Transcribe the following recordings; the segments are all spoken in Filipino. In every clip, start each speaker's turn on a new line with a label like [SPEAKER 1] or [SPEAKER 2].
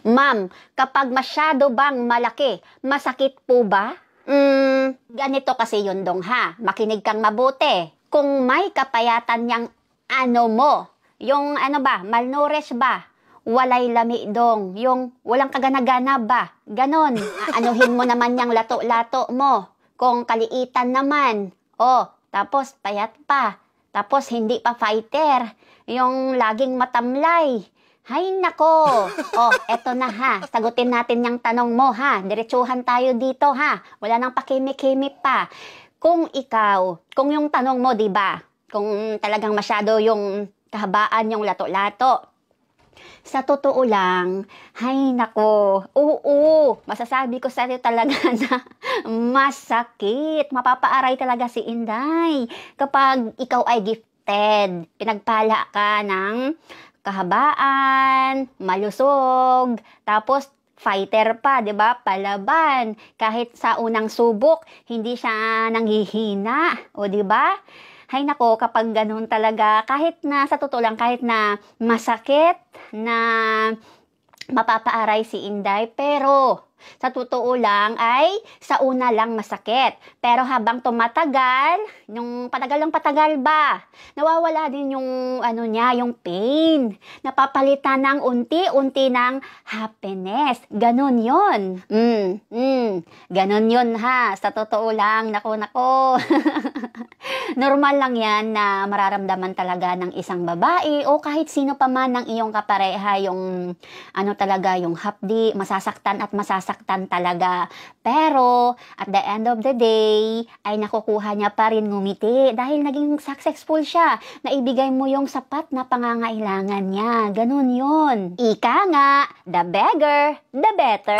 [SPEAKER 1] Ma'am, kapag masyado bang malaki, masakit po ba? Ganito kasi yun dong ha. Makinig kang mabuti. Kung may kapayatan niyang ano mo, yung ano ba, malnourished ba? Walay lami dong, yung walang kagana-gana ba? Ganon. Anuhin mo naman yung lato-lato mo. Kung kaliitan naman, tapos payat pa. Tapos hindi pa fighter. Yung laging matamlay. Hay nako! Eto na ha. Sagutin natin yung tanong mo ha. Diretsuhan tayo dito ha. Wala nang pakimik-kimik pa. Kung yung tanong mo, di ba? Kung talagang masyado yung kahabaan yung lato-lato. Sa totoo lang, hay nako, oo, masasabi ko sa'yo talaga na masakit. Mapapaaray talaga si Inday kapag ikaw ay gifted. Pinagpala ka ng kahabaan, malusog, tapos fighter pa, 'di ba? Palaban. Kahit sa unang subok, hindi siya nanghihina, o 'di ba? Hay nako, kapag ganun talaga, kahit na sa totoo lang, kahit na masakit, na mapapaaray si Inday, pero sa totoo lang ay sa una lang masakit. Pero habang tumatagal, yung patagal ng patagal ba, nawawala din yung ano niya, yung pain. Napapalitan ng unti-unti ng happiness. Ganon yun. Ganon yun ha. Sa totoo lang, nako. Normal lang yan na mararamdaman talaga ng isang babae o kahit sino pa man ng iyong kapareha, yung ano talaga, yung hapdi, masasaktan at masasaktan talaga. Pero at the end of the day, ay nakukuha niya pa rin ngumiti dahil naging successful siya. Naibigay mo yung sapat na pangangailangan niya. Ganun yun. Ika nga, the bigger, the better.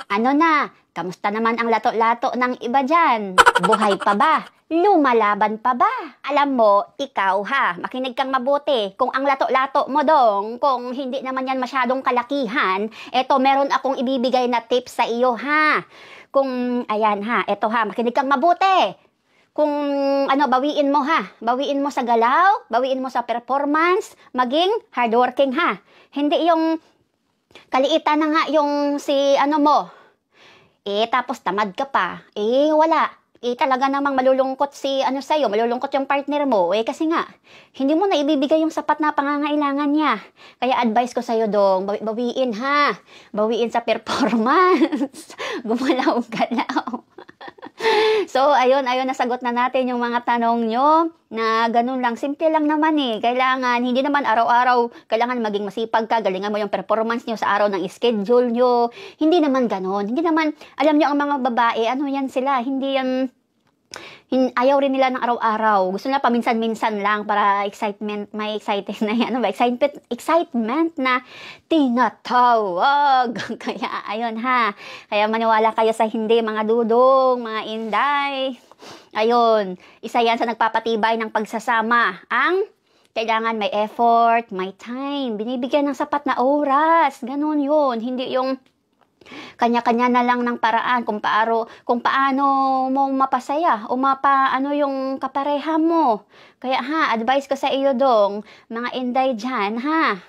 [SPEAKER 1] Ano na? Kamusta naman ang lato-lato ng iba dyan? Buhay pa ba? Lumalaban pa ba? Alam mo, ikaw ha, makinig kang mabuti. Kung ang lato-lato mo dong, kung hindi naman yan masyadong kalakihan, eto meron akong ibibigay na tips sa iyo ha. Kung, ayan ha, eto ha, makinig kang mabuti. Kung ano, bawiin mo ha, bawiin mo sa galaw, bawiin mo sa performance, maging hardworking ha. Hindi yung kaliitan na nga yung si ano mo, tapos tamad ka pa. Wala. Talaga namang malulungkot si ano sa'yo, malulungkot yung partner mo. Kasi nga, hindi mo na ibibigay yung sapat na pangangailangan niya. Kaya advice ko sa'yo dong, bawiin ha. Bawiin sa performance. Gumalaw-galaw. So, ayun, nasagot na natin yung mga tanong nyo na ganun lang, simple lang naman Kailangan, hindi naman araw-araw, kailangan maging masipag ka, galingan mo yung performance nyo sa araw ng schedule nyo. Hindi naman ganun. Hindi naman, alam nyo ang mga babae, ano yan sila, hindi yan, ayaw rin nila ng araw-araw. Gusto nila paminsan-minsan lang para excitement, may exciting na yan. Excitement na tinatawag. Kaya, ayun ha. Kaya maniwala kayo sa hindi, mga dudong, mga inday. Ayun, isa yan sa nagpapatibay ng pagsasama. Ang kailangan may effort, may time, binibigyan ng sapat na oras. Ganun yun. Hindi yung kanya-kanya na lang ng paraan kung paano mo mapasaya o mapaano yung kapareha mo. Kaya ha, advice ko sa iyo dong, mga inday dyan ha.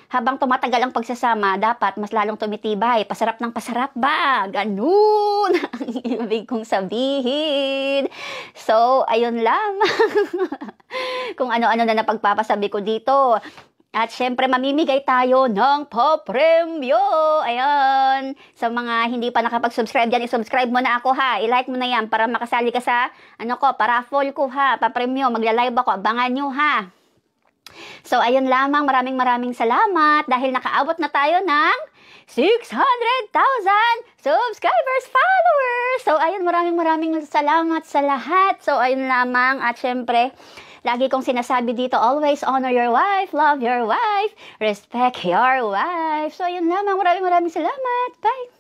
[SPEAKER 1] Habang tumatagal ang pagsasama, dapat mas lalong tumitibay. Pasarap ng pasarap ba? Ganun ang ibig kong sabihin. So, ayun lang. Kung ano-ano na napagpapasabi ko dito. At syempre, mamimigay tayo ng papremyo. Ayan. Sa mga hindi pa nakapag-subscribe dyan, i-subscribe mo na ako ha. I-like mo na yan para makasali ka sa, paraffol ko ha. Papremyo. Magla-live ako. Abangan nyo ha. So, ayun lamang. Maraming salamat dahil nakaabot na tayo ng 600,000 subscribers, followers. So, ayun, maraming salamat sa lahat. So, ayun lamang. At syempre, lagi kong sinasabi dito, always honor your wife, love your wife, respect your wife. So, ayun lamang. Maraming salamat. Bye!